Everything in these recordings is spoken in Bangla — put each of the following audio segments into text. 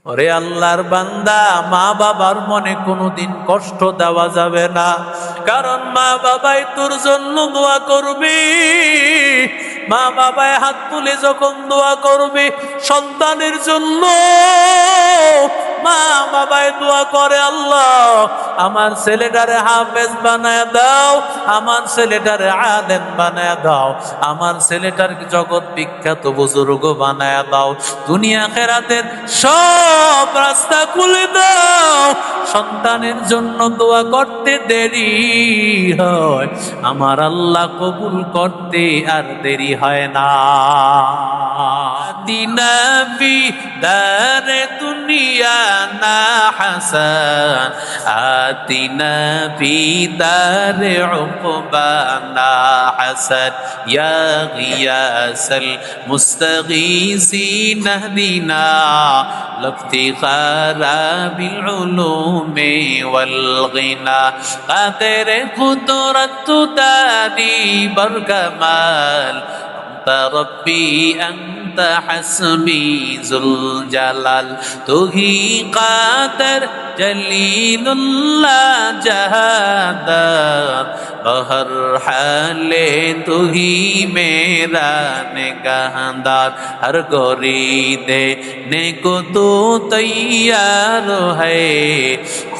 ওরে আল্লাহর বান্দা, মা বাবার মনে কোনোদিন কষ্ট দেওয়া যাবে না, কারণ মা বাবাই তোর জন্য দোয়া করবি। মা বাবায় হাত তুলে যখন দোয়া করবি সন্তানের জন্য, মা বাবায় দোয়া করে, আল্লাহ আমার ছেলেটারে হাফেজ বানায় দাও, আমার ছেলেটারে আলেম বানায় দাও, আমার ছেলেটার জগৎ বিখ্যাত বুজুর্গ বানায় দাও, দুনিয়া আখিরাতের সব রাস্তা খুলে দাও। সন্তানের জন্য দোয়া করতে দেরি হয়, আমার আল্লাহ কবুল করতে আর দেরি হয় না। দিনাবি দারে দুনিয়া না হাসান, আতিনা ফি দারে উকবা না হাসান, ইয়া গিয়াসাল মুস্তাগীসিন ইহদিনা লিফতিখারা বিল উলুমি ওয়াল গিনা, কাদের কুদরত দানি বরকামাল, ربي أنت حسبي ذو الجلال، تو ہی قادر جلیل اللہ جہادار، بہر حال تو ہی میرا نگہدار، ہر گوری دینے کو تو تیار ہے،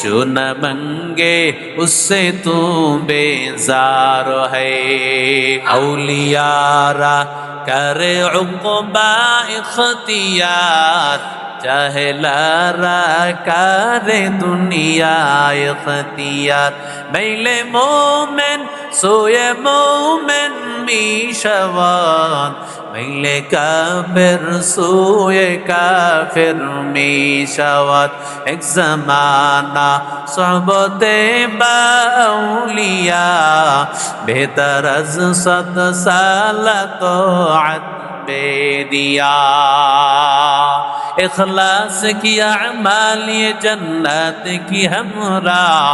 جو نہ منگے اس سے تو بیزار ہے۔ اولیاء را کرے عقبہ اختیار، چاہے لارا کرے دنیا اختیار، میل مومن سوئے مومن میشوان، میل کافر سوئے کافر میشوان، ایک زمانہ صحبت با اولیاء، بہتر از 100 سال طاعت بے دیا، اخلاص کی اعمال یہ جنت کی ہمراہ،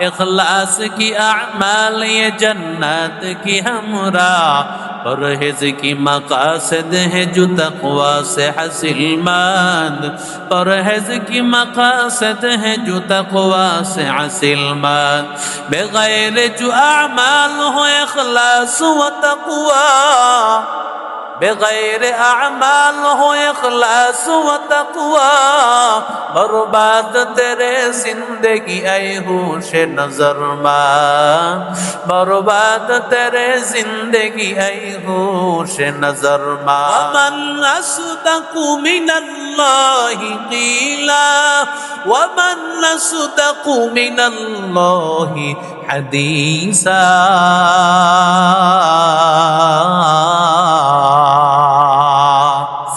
اخلاص کی اعمال یہ جنت کی ہمراہ، پرہیز کی مقاصد ہے جو تقوی سے حاصل مند، پرہیز کی مقاصد ہے جو تقوی سے حاصل مند، بغیر جو اعمال ہو اخلاص و تقوی، بغیر اعمال ہو اخلاص و تقوی، برباد تیرے زندگی اے ہوش نظر مان، برباد تیرے زندگی اے ہوش نظر مان۔ ومن اصدق من اللہ قیلا، ومن اصدق من اللہ حدیثا،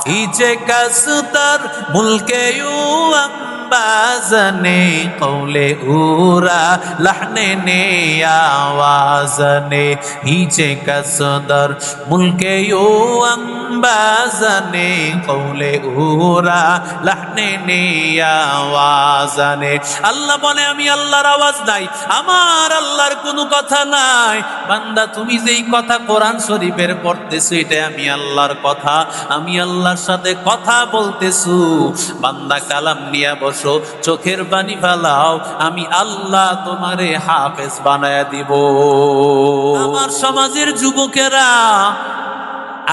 ایچے کستر ملک یوں انبازنے، قول اورا لحن نے آوازنے، ایچے کستر ملک یوں انبازنے، قول اورا لحن نے آوازنے۔ আল্লাহ বলে আমি আল্লাহর আওয়াজ নাই, আমার আল্লাহর কোনো কথা নাই। বান্দা তুমি যেই কথা কোরআন শরীফের পড়তেছো এটা আমি আল্লাহর কথা, আমি আল্লাহর সাথে কথা বলতেছো। বান্দা কালাম নিয়ে বসো, চোখের পানি ফেলাও, আমি আল্লাহ তোমারে হাফেজ বানায়া দিব। আমার সমাজের যুবকেরা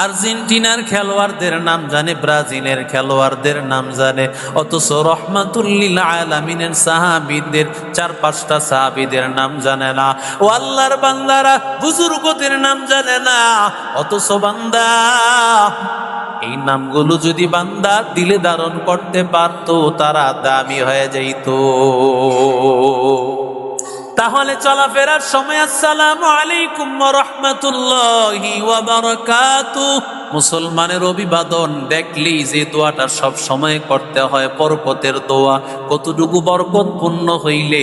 আর্জেন্টিনার খেলোয়াড়দের নাম জানে, ব্রাজিলের খেলোয়াড়দের নাম জানে, অথচ রহমাতুল লিল আলামিনের সাহাবীদের 4-5টা সাহাবীদের নাম জানে না। ও আল্লাহর বান্দারা বুজুর্গদের নাম জানে না, অথচ বান্দা এই নামগুলো যদি বান্দা দিলে ধারণ করতে পারতো তারা দামি হয়ে যাইত। তাহলে চলাফেরার সময় আসসালামু আলাইকুম ওয়া রাহমাতুল্লাহি ওয়া বারাকাতুহু মুসলমানের অভিবাদন দেখলি যে দোয়াটা সব সময় করতে হয়, বরকতের দোয়া। কতটুকু বরকতপূর্ণ হইলে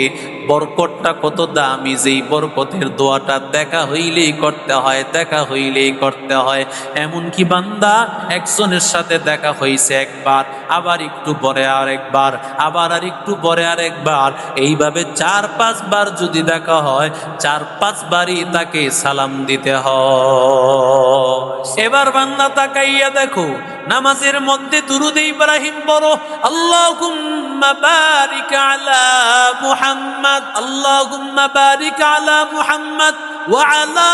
বরকতটা কত দামি, যেই বরকতের দোয়াটা দেখা হইলেই করতে হয়, দেখা হইলেই করতে হয়। এমনকি বান্দা একজনের সাথে দেখা হইছে একবার, আবার একটু পরে আরেকবার, আবার আর একটু পরে আরেকবার, এইভাবে 4-5 বার যদি দেখা হয় 4-5 বারই তাকে সালাম দিতে হয়। এবার বান্দা বান্দা তাকাইয়া দেখো, নামাজের মধ্যে দুরূদ ইব্রাহিম পড়ো, আল্লাহুম্মা বারিক আলা মুহাম্মদ, আল্লাহুম্মা বারিক আলা মুহাম্মদ ওয়া আলা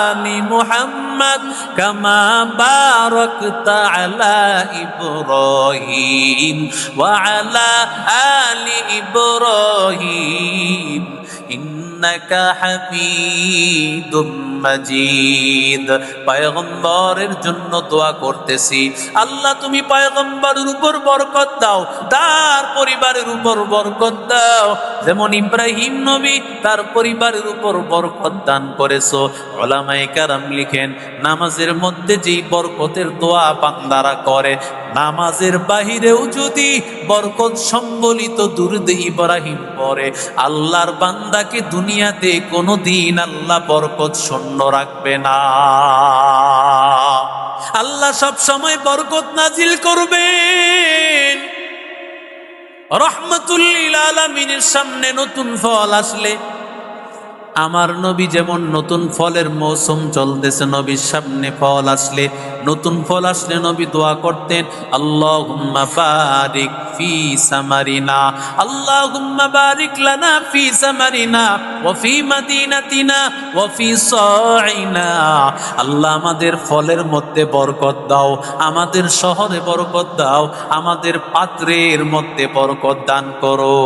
আলি মুহাম্মদ কামা বারাকতা আলা ইব্রাহিম ওয়া আলা আলি ইব্রাহিম ইন্নাকা হামিদুম মাজিদ। পয়গম্বরের জন্য দোয়া করতেছি, আল্লাহ তুমি পয়গম্বরের উপর বরকত দাও, তার পরিবারের উপর বরকত দাও, যেমন ইব্রাহিম নবী তার পরিবারের উপর বরকত দান করেছো। উলামায়ে কেরাম লিখেন, নামাজের মধ্যে যেই বরকতের দোয়া বান্দারা করে, নামাজের বাহিরেও যদি বরকত সম্বলিত দুরূদ ইব্রাহিম পড়ে, আল্লাহর বান্দাকে দুনিয়াতে কোনোদিন আল্লাহ বরকত শূন্য রাখবে না। আল্লাহ সব সময় বরকত নাজিল করবেন। রহমাতুল লিল আলামিনের সামনে নতুন ফল আসলে, আমার নবী যেমন নতুন ফলের মৌসুম চলতেছে, নবীর সামনে ফল আসলে, নতুন ফল আসলে নবী দোয়া করতেন, আল্লাহুম্মা বারিক ফি সামারিনা, আল্লাহুম্মা বারিক লানা ফি সামারিনা ওয়া ফি মাদিনাতিনা ওয়া ফি সাইনা। আল্লাহ আমাদের ফলের মধ্যে বরকত দাও, আমাদের শহরে বরকত দাও, আমাদের পাত্রের মধ্যে বরকত দান করো।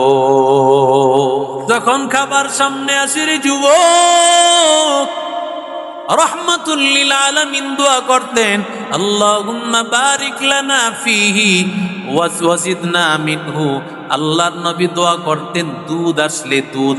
যখন খাবার সামনে আসে রে যুবক, রহমাতুল লিল আলামিন দোয়া করতেন, আল্লাহুম্মা বারিক লানা ফিহি ওয়াজিদনা মিনহু। আল্লাহর নবী দোয়া করতেন, দুধ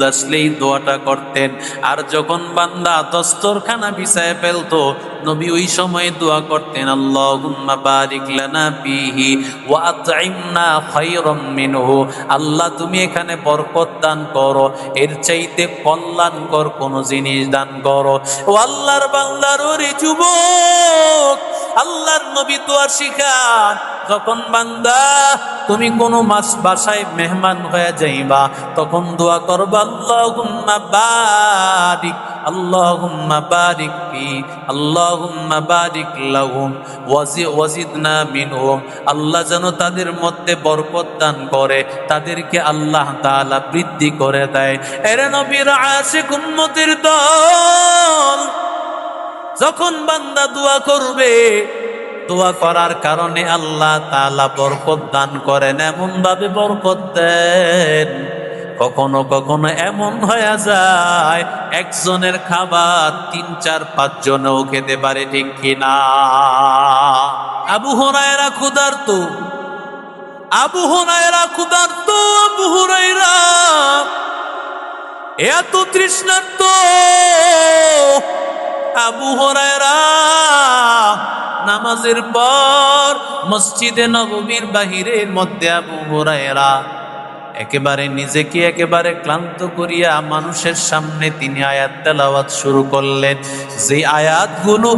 আসলেই দোয়াটা করতেন। আর যখন বান্দা দস্তরখানা বিছায় ফেলতো, নবী ওই সময় দোয়া করতেন, আল্লাহুম্মা বারিক লানা ফিহি ওয়া আত'ইমনা খায়রাম মিনহু। আল্লাহ তুমি এখানে বরকত দান করো, এর চাইতে কল্যাণকর কোন জিনিস দান করো। ও আল্লাহর বান্দার ওরে যুবক, আল্লাহর নবী দোয়া শিখান, যখন বান্দা তুমি কোনো বাসায় মেহমান হয়ে যাইবা, তখন দোয়া করবা, আল্লাহুম্মা বারিক, আল্লাহুম্মা বারিক ফি, আল্লাহুম্মা বারিক লাহুম ওয়াজিদনা মিনহুম। আল্লাহ যেন তাদের মধ্যে বরকত দান করে, তাদেরকে আল্লাহ তাআলা বৃদ্ধি করে দেয়। এরে নবীর আশিক উম্মতের দল, যখন বান্দা দোয়া করবে, দোয়া করার কারণে আল্লাহ তাআলা বরকত দান করেন, এমন ভাবে বরকত দেন, কখনো কখনো এমন হয়ে যায় একজনের খাবার 3-4-5 জনেও খেতে পারে, ঠিক কিনা? আবু হুরায়রা ক্ষুধার্ত, আবু হুরায়রা এত তৃষ্ণার্ত। আবু হুরায়রা নামাজের পর মসজিদে নববীর বাহিরের মধ্যে আবু হুরায়রা একেবারে নিজেকে একেবারে ক্লান্ত করিয়া মানুষের সামনে তিনি আয়াত তেলাওয়াত শুরু করলেন। যে আয়াতগুলো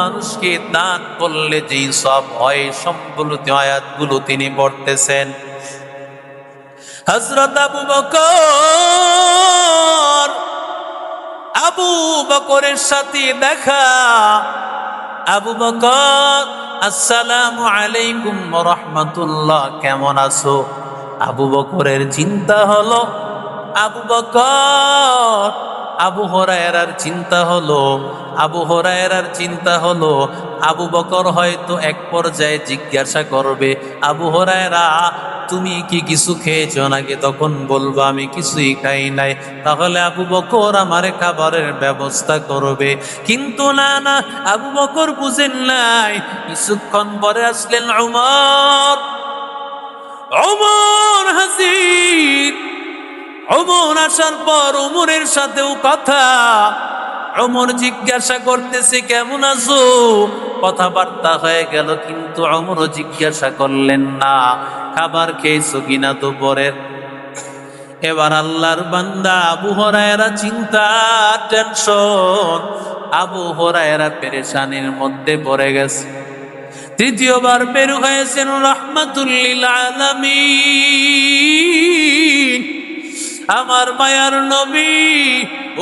মানুষকে দান করলে যেই সব হয়, সম্বলিত আয়াতগুলো তিনি পড়তেছেন। হযরত আবু বকরের সাথে দেখা। আবু বকর, আসসালামু আলাইকুম ওয়া রাহমাতুল্লাহ, কেমন আছো? আবু বকরের চিন্তা হলো, আবু বকর, আবু হুরায়রার চিন্তা হলো, আবু বকর হয়তো এক পর্যায়ে জিজ্ঞাসা করবে, আবু হুরায়রা তুমি কি কিছু খেয়েছো নাকি? তখন বলবো আমি কিছুই খাই নাই। তাহলে আবু বকর আমার খাবারের ব্যবস্থা করবে। কিন্তু না, আবু বকর বুঝেন নাই। কিছুক্ষণ পরে আসলেন ওমর হাজির। ওমর আসার পর ওমরের সাথেও কথা। ওমর জিজ্ঞাসা করতেছে কেমন আছো, কথাবার্তা হয়ে গেল, কিন্তু ওমর জিজ্ঞাসা করলেন না খাবার খেয়েছো কিনা দুপুরের। এবার আল্লাহর বান্দা আবু হুরায়রা চিন্তা, টেনশন, আবু হুরায়রা পেরেশানির মধ্যে পড়ে গেছে। তৃতীয়বার বের হয়েছেন রাহমাতুল লিল আলামিন, আমার মায়ার নবী,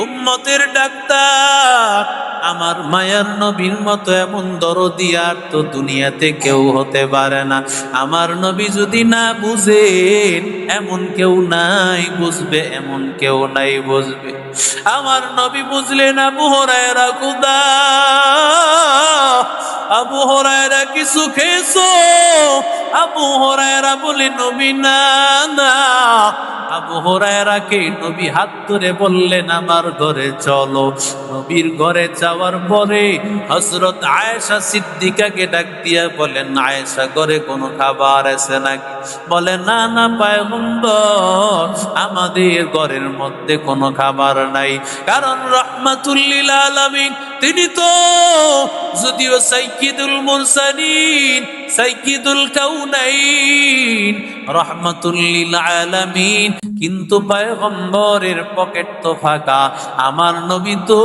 উম্মতের ডাক্তার। আমার মায়ার নবীর মতো এমন দরদি আর তো দুনিয়াতে কেউ হতে পারে না। আমার নবী যদি না বুঝেন এমন কেউ নাই বুঝবে, এমন কেউ নাই বুঝবে। আমার নবী বুঝলেন আবু হুরায়রা কুদা, আবু হুরায়রা কিছু খেয়েছো? আবু হুরায়রা বলে নবী না না। আবু হুরায়রাকে নবী হাত ধরে বললেন আমার ঘরে চলো। নবীর ঘরে যাওয়ার পরে হযরত আয়েশা সিদ্দিকাকে ডাক দিয়া বলেন আয়েশা ঘরে কোনো খাবার আছে নাকি? বলে না না পয়গম্বর, আমাদের ঘরের মধ্যে কোনো খাবার নাই। কারণ রাহমাতুল লিল আলামিন তিনি তো যদিও সাইয়্যিদুল মুরসালিন, সাইয়্যিদুল কাউনাইন, রাহমাতুল লিল আলামিন, কিন্তু পয়গম্বরের পকেট তো ফাঁকা। আমার নবী তো,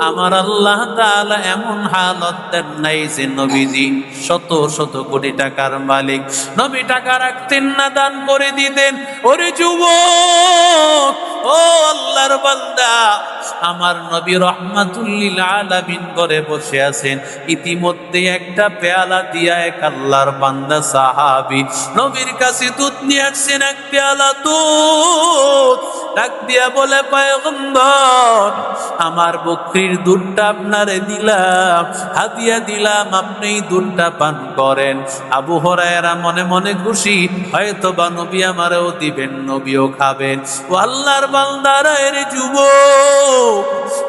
আমার আল্লাহ তাআলা এমন হালত দেন নাই যে নবীজি শত শত কোটি টাকার মালিক, নবী টাকা রাখতেন না, দান করে দিতেন। ওরে যুবক, ও আল্লাহর বান্দা, আমার নবী রাহমাতুল লিল আলামিন ঘরে বসে আছেন। ইতিমধ্যে একটা পেয়ালা দিয়া এক আল্লাহর বান্দা সাহাবী নবীর কাছে দুধ নিয়ে আসছেন, এক পেয়ালা দুধ। ডাক দিয়া বলে পয়গম্বর, আমার বকরির দুধটা আপনারে দিলাম, হাদিয়া দিলাম, আপনি দুধটা পান করেন। আবু হুরায়রা মনে মনে খুশি, হয়তো বা নবী আমারও দিবেন, নবীও খাবেন। ও আল্লাহর বান্দারা, এর যুবক,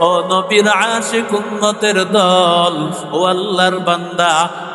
ও নবীর আশিক উম্মতের দল, ও আল্লাহর বান্দা,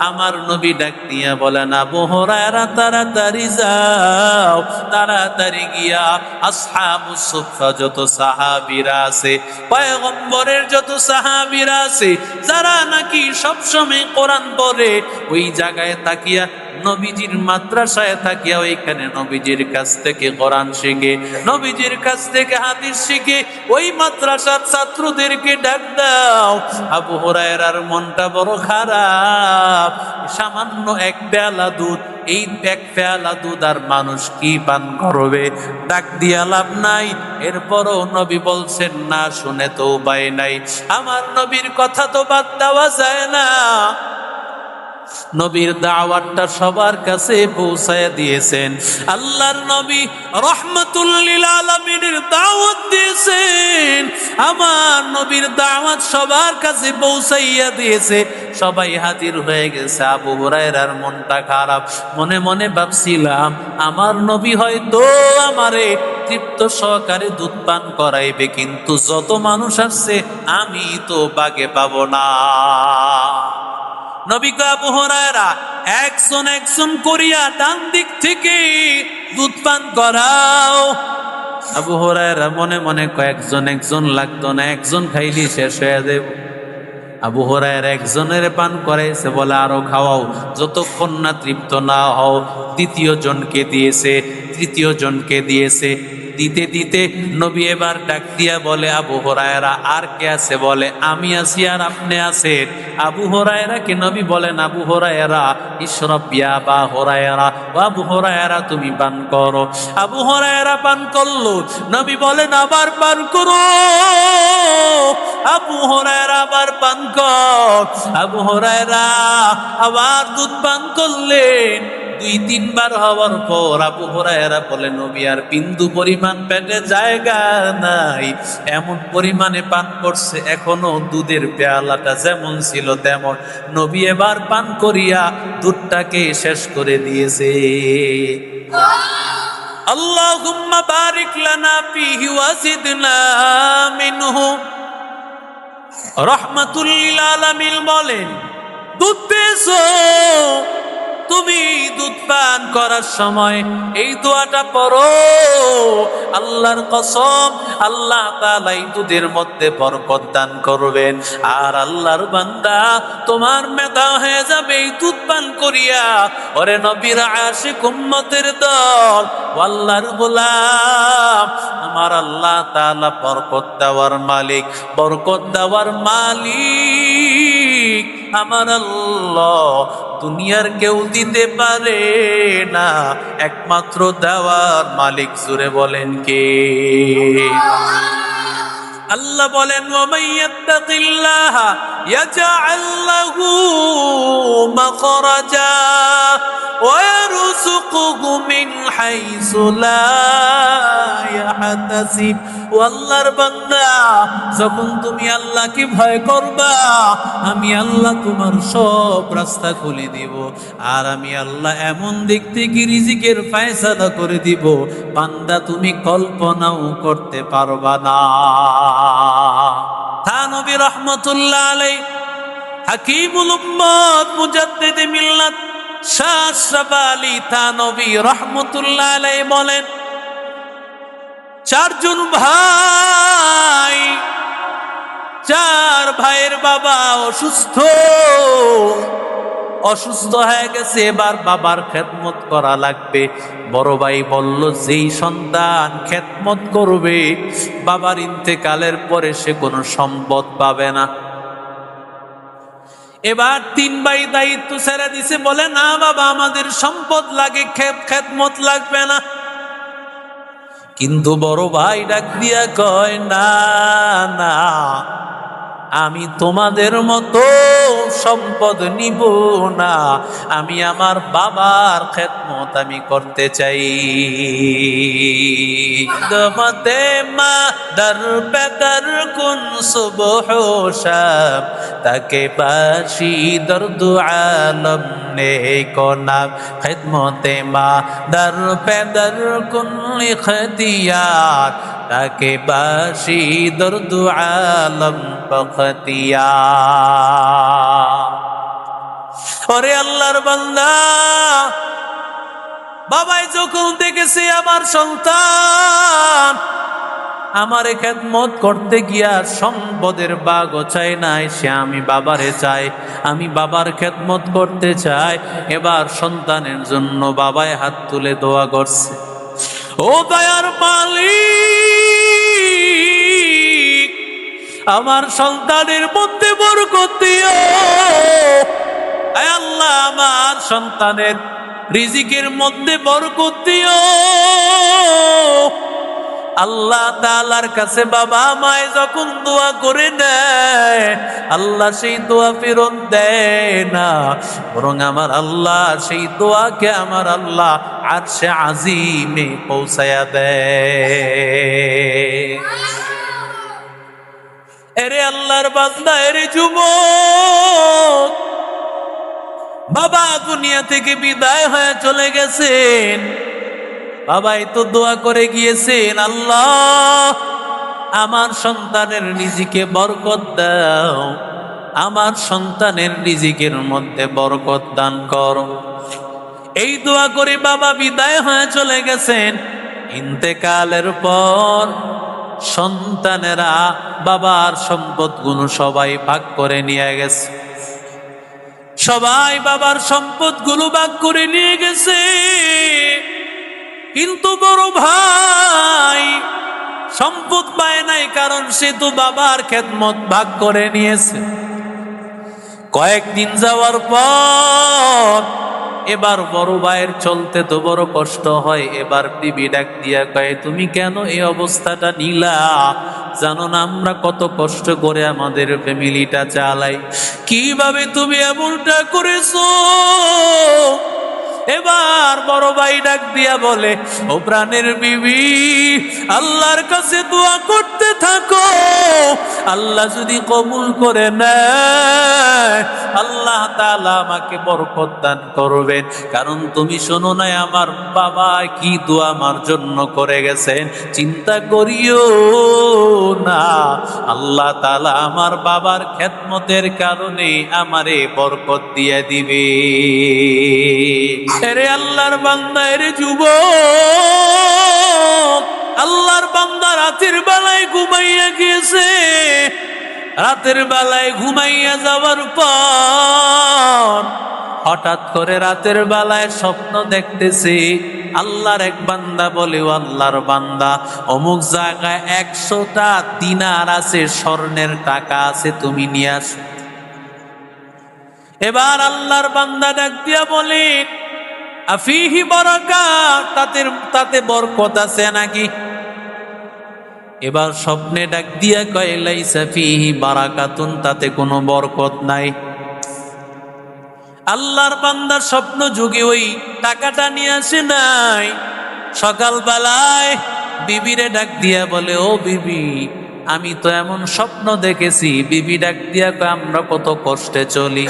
আমার নবী ডাক দিয়া বলেন আবু হুরায়রা তাড়াতাড়ি যাও, তাড়াতাড়ি গিয়া আসহাবুস সুফফা যত সাহাবীরা আছে, পয়গম্বরের যত সাহাবীরা আছে, যারা নাকি সবসময় কোরআন পড়ে, ওই জায়গায় তাকিয়া নবীজির মাদ্রাসায় থাকিয়া ওইখানে নবীজির কাছ থেকে কোরআন শিখে, নবীজির কাছ থেকে হাদিস শিখে, ওই মাদ্রাসার ছাত্রদেরকে ডাক দাও। আবু হুরায়রার মনটা বড় খারাপ, সামান্য এক পেয়ালা দুধ, এই এক পেয়ালা দুধ আর মানুষ কি পান করবে? ডাক দিয়া লাভ নাই। এরপরও নবী বলছেন না শুনে তো উপায় নাই, আমার নবীর কথা তো বাদ দেওয়া যায় না। নবীর দাওয়াতটা সবার কাছে পৌঁছায় দিয়েছেন। আল্লাহর নবী রাহমাতুল লিল আলামিনের দাওয়াত দিয়েছেন, আমার নবীর দাওয়াত সবার কাছে পৌঁছাইয়া দিয়েছে, সবাই হাজির হয়ে গেছে। আবু হুরায়রার মনটা খারাপ, মনে মনে ভাবছিলাম আমার নবী হয়তো আমারে তৃপ্ত সহকারে দুধ পান করাইবে, কিন্তু যত মানুষ আসছে আমি তো বাগে পাবো না। নবীকে আবু হুরায়রা একজন একজন করিয়া ডান দিক থেকে দুধ পান করাও। আবু হুরায়রা মনে মনে কয়েকজন একজন লাগতো না, একজন খাইলি শেষ হয়ে দেব। আবু হুরায়রা একজনের পান করাইছে, বলে আরো খাওয়াও, যতক্ষণ না তৃপ্ত না হও। দ্বিতীয় জনকে দিয়েছে, তৃতীয় জনকে দিয়েছে, দিতে দিতে নবী এবার ডাক দিয়া বলে আবু হুরায়রা আর কে আছে? বলে আমি আছি আর আপনি আছেন। আবু হুরায়রাকে নবী বলেন আবু হুরায়রা ইশরাব ইয়া আবা হুরায়রা, আবু হুরায়রা তুমি পান করো। আবু হুরায়রা পান করলো, নবী বলেন আবার পান করো। আবু হুরায়রা আবার পান কর। আবু হুরায়রা আবার দুধ পান করলেন। দুই তিনবার হওয়ার পর আবু হুরায়রা বলে নবী আর বিন্দু পরিমাণ পেটে জায়গা নাই, এমন পরিমাণে পান করছে, এখনো দুধের পেয়ালাটা যেমন ছিল তেমন। নবী এবার পান করিয়া দুধটাকে শেষ করে দিয়েছে। আল্লাহুম্মা বারিক লানা ফিহি ওয়াজিদনা মিনহু। রাহমাতুল লিল আলামিন বলেন দুধ পেয়েছো, তুমি দুধ পান করার সময় এই দোয়াটা পড়ো, আল্লাহর কসম আল্লাহ তাআলা এই দুধের মধ্যে বরকত দান করবেন। আর আল্লাহর বান্দা তোমার মেধা হয়ে যাবে এই দুধ পান করিয়া। ওরে নবীর আশিক উম্মতের দল, আল্লাহর গোলাম, আমার আল্লাহ তাআলা বরকত দেওয়ার মালিক, বরকত দেওয়ার মালিক আমার আল্লাহ, দুনিয়ার কেউ দিতে পারে না, একমাত্র দেওয়ার মালিক। জোরে বলেন কে? আল্লাহ বলেন ওয়ামান ইয়াত্তাকিল্লাহা ইয়াজআল লাহু মাখরাজা ওয়া ইয়ারযুকুহু মিন হাইসু লা ইয়াহতাসিব। ও আল্লাহর বান্দা, যখন তুমি আল্লাহকে ভয় করবা, আমি আল্লাহ তোমার সব রাস্তা খুলে দিব। আর আমি আল্লাহ এমন দিক থেকে রিজিকের ফয়সালা করে দিব, বান্দা তুমি কল্পনাও করতে পারবা না। থানবী রহমতুল্লাহ আলাইহি, হাকিমুল উম্মত, মুজাদ্দিদে মিল্লাত শাহ আশরাফ আলী থানবী রহমতুল্লাহ আলাইহি বলেন, চারজন ভাই, চার ভাইয়ের বাবা অসুস্থ হয়ে গেছে, এবার বাবার খেদমত করা লাগবে। বড় ভাই বলল, যেই সন্তান খেদমত করবে বাবার ইন্তেকালের পরে সে কোনো সম্পদ পাবে না। এবার তিন ভাই দায়িত্ব ছেড়ে দিছে, বলে না বাবা আমাদের সম্পদ লাগে, খেদমত লাগবে না। কিন্তু বড় ভাই ডাক দিয়া কয়, না না, আমি তোমাদের মতো সম্পদ নিব না, আমি আমার বাবার খেদমত আমি করতে চাই। দমতে মা দর পে দর কুন সুবহ শাম, তাকে বাশি দর্দ আলম নে কোনাম, খেদমতে মা দর পে দর কুন ইখতিয়ার, তাকে বাশি দর্দ আলম বখতিয়া। ওরে আল্লাহর বান্দা, বাবাই যখন দেখেছে আমার সন্তান আমারে খেদমত করতে গিয়া সম্পদের বাগ চাই নাই, সে আমি বাবারে চাই, আমি বাবার খেদমত করতে চাই। এবার সন্তানের জন্য বাবায় হাত তুলে দোয়া করছে, ও দয়ার মালিক, আমার সন্তানের মধ্যে বরকত দিও। আয় আল্লাহ, আমার সন্তানের রিজিকের মধ্যে বরকত দিও। আল্লাহ তাআলার কাছে বাবা মায় যখন দোয়া করে দেয়, আল্লাহ সেই দোয়া ফেরত দেয় না, বরং আমার আল্লাহ সেই দোয়াকে আমার আল্লাহ আরশে আজিমে পৌঁছায়া দেয়। এরে আল্লাহর বান্দা, এরে যুবক, বাবা দুনিয়া থেকে বিদায় হয়ে চলে গেছেন, বাবাই তো দোয়া করে গিয়েছেন, আল্লাহ আমার সন্তানের রিজিকে বরকত দাও, আমার সন্তানের রিজিকের মধ্যে বরকত দান করো। এই দোয়া করে বাবা বিদায় হয়ে চলে গেছেন। ইন্তেকালের পর সন্তানেরা বাবার সম্পদগুলো সবাই ভাগ করে নিয়ে গেছে, সবাই বাবার সম্পদগুলো ভাগ করে নিয়ে গেছে। কিন্তু বড় ভাই সম্পদ পায় নাই, কারণ সে তো বাবার খেদমত ভাগ করে নিয়েছে। কয়েকদিন যাওয়ার পর এবার বড় ভাইয়ের চলতে তো বড় কষ্ট হয়। এবার বিবি ডাক দিয়া কয়, তুমি কেন এই অবস্থাটা নিলা? জানো না আমরা কত কষ্ট করে আমাদের ফ্যামিলিটা চালাই, কিভাবে তুমি এমনটা করেছো? এবার বড় ভাই ডাক দিয়া বলে, ও প্রাণের বিবি, আল্লাহর কাছে দোয়া করতে থাকো, আল্লাহ যদি কবুল করে নেয় আল্লাহ তাআলা আমাকে বরকত দান করবেন। কারণ তুমি শোনো না আমার বাবা কি দোয়া আমার জন্য করে গেছেন, চিন্তা করিও না, আল্লাহ তাআলা আমার বাবার খেদমতের কারণে আমারে বরকত দিয়ে দিবে। এরে আল্লাহর বান্দা, এরে যুবক, আল্লাহর বান্দা রাতের বেলায় ঘুমাইয়া গিয়েছে। রাতের বেলায় ঘুমাইয়া যাওয়ার পর হঠাৎ করে রাতের বেলায় স্বপ্ন দেখতেছে। আল্লাহর এক বান্দা বলে, ও আল্লাহর বান্দা, অমুক জায়গায় 100টা দিনার আছে, স্বর্ণের টাকা আছে, তুমি নিয়ে আসো। এবার আল্লাহর বান্দা ডাক দিয়া বলে, আফিহি বারাকাত, তাতে বরকত আছে নাকি? এবার স্বপ্নে ডাক দিয়া কয় লাইসা ফিহি বারাকাতুন, তাতে কোনো বরকত নাই। আল্লাহর বান্দার স্বপ্ন যুগে ওই টাকাটা নিয়ে আসে নাই। সকালবেলায় বিবিরে ডাক দিয়া বলে, ও বিবি, আমি তো এমন স্বপ্ন দেখেছি। বিবি ডাক দিয়া কয়, আমরা কত কষ্টে চলি,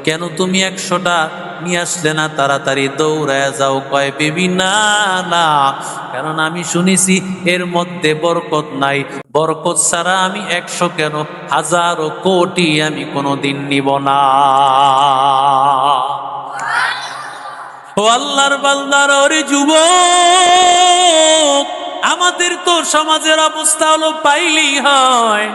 কেন তুমি 100টা নিয়ে আসলে না, তাড়াতাড়ি দৌড়ায় যাও। কয় বিবি, না না, কারণ আমি শুনেছি এর মধ্যে বরকত নাই। বরকত ছাড়া আমি 100 কেন, হাজারো কোটি আমি কোনোদিন নিব না। ও আল্লাহর বান্দার, ওরে যুবক, আমাদের তো সমাজের অবস্থা হলো পাইলেই হয়,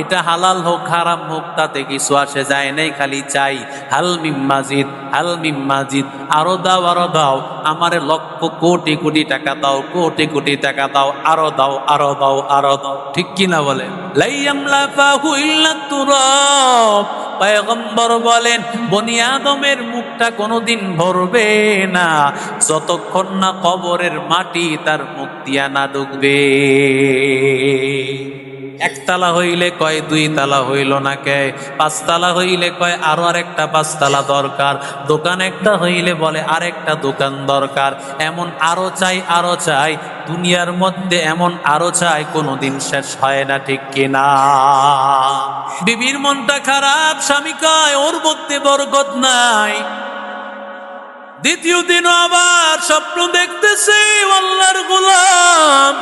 এটা হালাল হোক হারাম হোক তাতে কিছু আসে যায় নাই, খালি চাই হাল মিম মাজিদ, হাল মিম মাজিদ, আরো দাও আরো দাও, আমারে লক্ষ কোটি কোটি টাকা দাও, কোটি কোটি টাকা দাও, আরো দাও আরো দাও আরো দাও। ঠিক কিনা বলে? লাইয়ামলা ফাহু ইল্লা তুরাব, পয়গম্বর বলেন বনি আদমের মুখটা কোনোদিন ভরবে না যতক্ষণ না কবরের মাটি তার মুখ দিয়া না ঢুকবে। একতলা হইলে কয় 2 তালা হইল না কে, 5 তালা হইলে কয় আরো আরেকটা 5 তালা দরকার, দোকান একটা হইলে বলে আরেকটা দোকান দরকার, এমন আরো চাই আরো চাই, দুনিয়ার মধ্যে এমন আরো চাই, কোনোদিন শেষ হয় না। ঠিক কিনা? বিবির মনটা খারাপ, স্বামী কয় ওর মধ্যে বরকত নাই। দ্বিতীয় দিন আবার স্বপ্ন দেখতেছে, আল্লাহর গোলাম,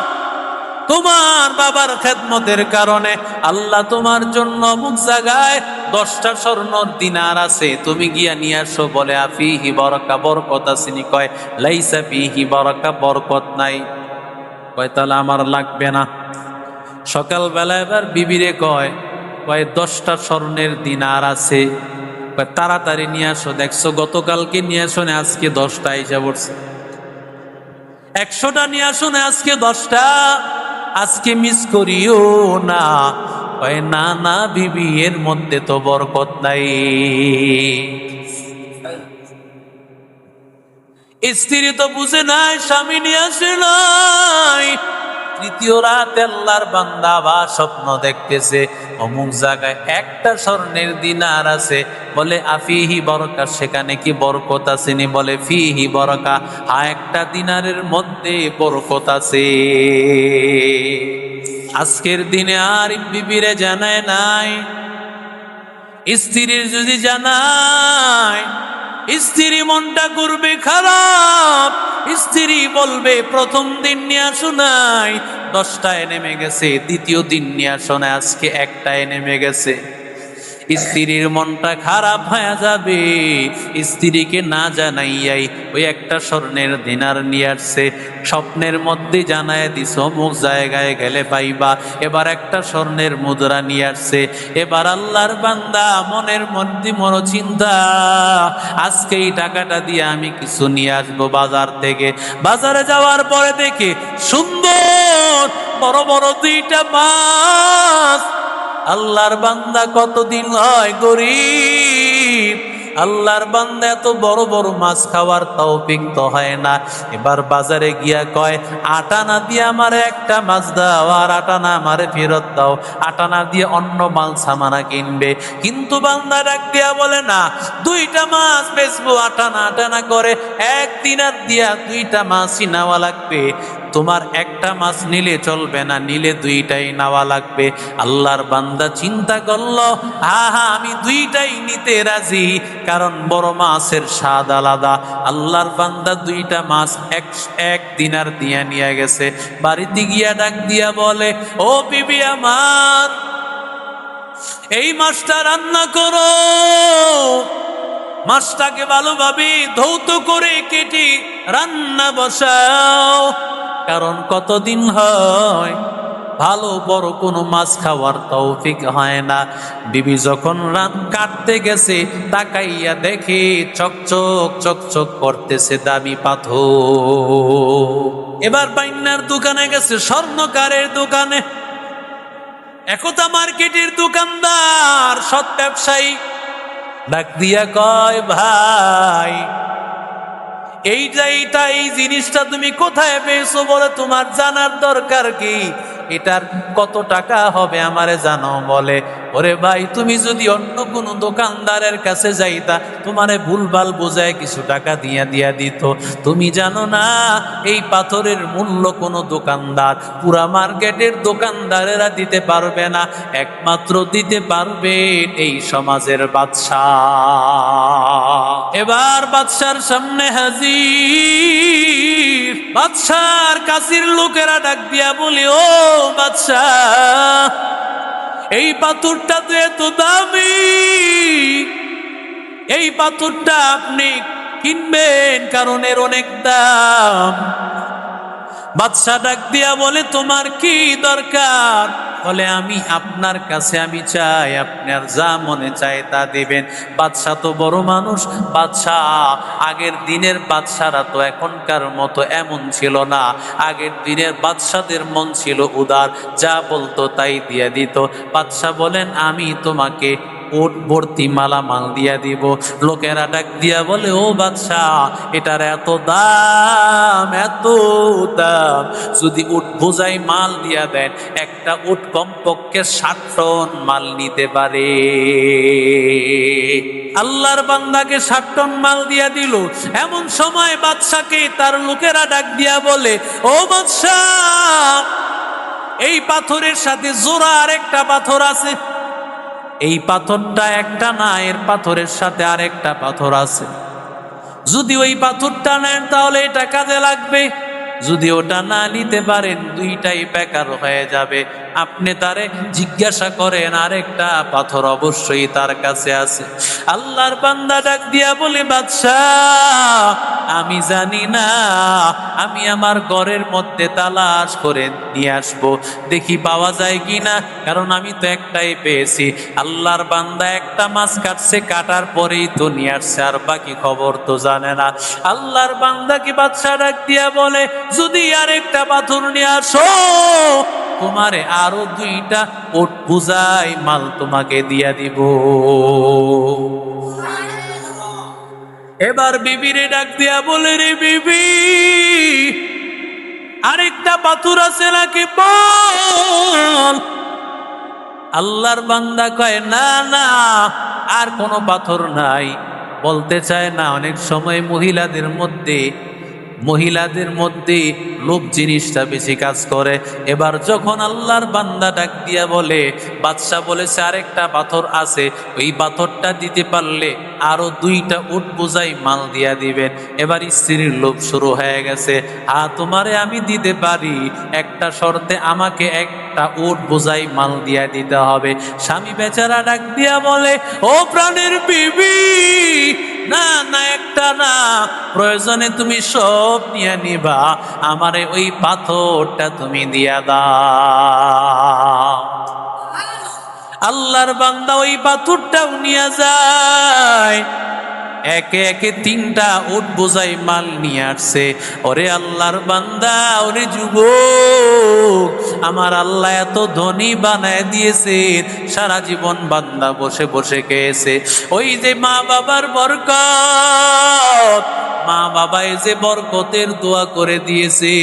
তোমার বাবার খেদমতের কারণে আল্লাহ তোমার জন্য অমুক জায়গায় 10টা স্বর্ণর দিনার আছে, তুমি গিয়া নিয়ে আসো। বলে আফিহি বরকা, বরকত আসেনি? কয় লাইসা ফিহি বরকা, বরকত নাই। কয় তাহলে আমার লাগবে না। সকালবেলা এবার বিবিরে কয় 10টা স্বর্ণের দিনার আছে, তাড়াতাড়ি নিয়ে আসো। দেখছো গতকালকে নিয়ে আসো না, আজকে 10টা এসে পড়ছে। 100টা নিয়ে আসো না, আজকে 10টা, আজকে মিস করিও না। কয় না না বিবি, এর মধ্যে তো বরকত নাই। স্ত্রী তো বুঝে নাই, স্বামী নিয়ে আসে নাই। তৃতীয় রাতে আল্লাহর বান্দা আবার স্বপ্ন দেখতেছে, অমুক জায়গায় 1টা স্বর্ণের দিনার আছে। বলে আফিহি বরকা, সেখানে কি বরকত আসেনি? বলে ফিহি বরকা, হ্যাঁ 1টা দিনারের মধ্যে বরকত আছে। আজকের দিনে আর বিবিরে জানায় নাই। স্ত্রীর যদি জানায়, স্ত্রী মনটা করবে খারাপ। স্ত্রী বলবে প্রথম দিন নিয়ে আসো নাই, 10টায় নেমে গেছে, দ্বিতীয় দিন নিয়ে আসো না, আজকে 1টায় নেমে গেছে। স্ত্রীর মনটা খারাপ হয়ে যাবে। স্ত্রীকে না জানাইয়াই ওই 1টা স্বর্ণের দিনার নিয়ে আসছে, স্বপ্নের মধ্যে জানায় দিস অমুক জায়গায় গেলে পাইবা। এবার 1টা স্বর্ণের মুদ্রা নিয়ে আসছে। এবার আল্লাহর বান্দা মনের মধ্যে মনো চিন্তা, আজকে এই টাকাটা দিয়ে আমি কিছু নিয়ে আসবো বাজার থেকে। বাজারে যাওয়ার পরে দেখে সুন্দর বড় বড় 2টা মাছ। আল্লাহর বান্দা কতদিন হয় গরিব, আল্লাহর বান্দা এত বড় বড় মাছ খাওয়ার তৌফিক তো হয় না। এবার বাজারে গিয়া কয় 8 আনা দিয়ে আমার 1টা মাছ দাও, আর 8 আনা আমারে ফেরত দাও। 8 আনা দিয়ে অন্য মাল সামানা কিনবে। কিন্তু বান্দা ডাক দিয়া বলে না, 2টা মাছ বেচবো 8 আনা করে, 1 দিনার দিয়া 2টা মাছই নেওয়া লাগবে। তোমার 1টা মাছ নিলে চলবে না, নিলে 2টাই নেওয়া লাগবে। আল্লাহর বান্দা চিন্তা করলো, আমি 2টাই নিতে রাজি, কারণ বড় মাছের স্বাদ আলাদা। আল্লাহর বান্দা 2টা মাছ 1 দিনার দিয়া নিয়ে গেছে। বাড়িতে গিয়া ডাক দিয়া বলে, ও বিবি আমার, এই মাছটা রান্না করো, মাছটাকে ভালোভাবে ধৌত করে কেটে রান্না বসাও। কারণ কতদিন হয় ভালো বড় কোনো মাছ খাওয়ার তৌফিক হয় না। বিবি যখন রাত কাটতে গেছে, তাকাইয়া দেখে চকচক চকচক করতেছে দামি পাথর। এবার বাইন্নার দোকানে গেছে, স্বর্ণকারের দোকানে। একতা মার্কেটের দোকানদার, সৎ ব্যবসায়ী, ডাক দিয়া কয়, ভাই এই জিনিসটা তুমি কোথায় পেয়েছো? বলে তোমার জানার দরকার কি? এটার কত টাকা হবে আমারে জানো? বলে, ওরে ভাই, তুমি যদি অন্য কোনো দোকানদারের কাছে যাইতা, তোমারে ভুলভাল বোঝায় কিছু টাকা দিয়া দিত। তুমি জানো না এই পাথরের মূল্য কোনো দোকানদার, পুরা মার্কেটের দোকানদারেরা দিতে পারবে না, একমাত্র দিতে পারবে এই সমাজের বাদশাহ। এবার বাদশার সামনে হাজির। বাদশার কাছের লোকেরা ডাক দিয়া বলে, ও বাদশাহ, এই পাথরটা তো এত দামি, এই পাথরটা আপনি কিনবেন কারণ এর অনেক দাম। বাদশা ডাক দিয়া বলে, তোমার কি দরকার? বলে, আমি আপনার কাছে আমি চাই আপনার যা মনে চায় তা দিবেন। বাদশা তো বড় মানুষ, বাদশা আগের দিনের বাদশারা তো এখনকার মতো এমন ছিল না। আগের দিনের বাদশাদের মন ছিল উদার, যা বলতো তাই দিয়ে দিত। বাদশা বলেন, আমি তোমাকে উট ভর্তি মালামাল দিয়া দিব। লোকেরা ডাক দিয়া বলে, ও বাদশাহ, এটার এত দাম, এত দাম, যদি উট বোঝাই মাল দিয়া দেন, একটা উট কমপক্ষে 60 টন মাল নিতে পারে। আল্লাহর বান্দাকে 60 টন মাল দিয়া দিল। এমন সময় বাদশাকে তার লোকেরা ডাক দিয়া বলে, ও বাদশাহ, এই পাথরের সাথে জোড়া আরেকটা পাথর আছে। এই পাথরটা একটা না, এর পাথরের সাথে আরেকটা পাথর আছে। যদি ওই পাথরটা নেন তাহলে এটা কাজে লাগবে, যদি ওটা না নিতে পারেন দুইটাই বেকার হয়ে যাবে। আপনি তারে জিজ্ঞাসা করেন, আরেকটা পাথর অবশ্যই তার কাছে আছে। আল্লাহর বান্দা ডাক দিয়া বলে, বাদশাহ, আমি জানি না, আমি আমার ঘরের মধ্যে তালাশ করে নিয়ে আসবো, দেখি পাওয়া যায় কিনা, কারণ আমি তো একটাই পেয়েছি। আল্লাহর বান্দা একটা মাছ কাটছে, কাটার পরেই তো নিয়ে আসছে, আর বাকি খবর তো জানে না। আল্লাহর বান্দা কি বাদশা ডাক দিয়া বলে, যদি আরেকটা পাথর নিয়ে আসো, তোমারে আরো 2টা উট বুঝাই মাল তোমাকে দিয়া দিব। এবার বিবিরে ডাক দিয়া বলে, রে বিবি, আরেকটা পাথর আছে নাকি বল। আল্লাহর বান্দা কয়, না না, আর কোনো পাথর নাই। বলতে চায় না। অনেক সময় মহিলাদের মধ্যে লোভ জিনিসটা বেশি কাজ করে। এবার যখন আল্লাহর বান্দা ডাক দিয়া বলে, বাদশা বলেছে আরেকটা পাথর আছে, ওই পাথরটা দিতে পারলে আরো 2টা উট বোঝাই মাল দিয়া দিবেন। এবার স্ত্রীর লোভ শুরু হয়ে গেছে, তোমারে আমি দিতে পারি, একটা শর্তে আমাকে একটা উট বোঝাই মাল দিয়া দিতে হবে। স্বামী বেচারা ডাক দিয়া বলে, ও প্রাণের বিবি, না না, একটা না, প্রয়োজনে তুমি সব নিয়ে নিবা, আমারে ওই পাথরটা তুমি দিয়া দাও। আল্লাহর বান্দা ওই পাথরটাও নিয়ে যায়। একে একে 3টা উট বোঝাই মাল নিয়ে আসছে। ওরে আল্লাহর বান্দা, ওরে যুবক, আমার আল্লাহ এত ধনী বানায় দিয়েছে, সারা জীবন বান্দা বসে বসে খেয়েছে। ওই যে মা বাবার বরকত, মা বাবায় যে বরকতের দোয়া করে দিয়েছে,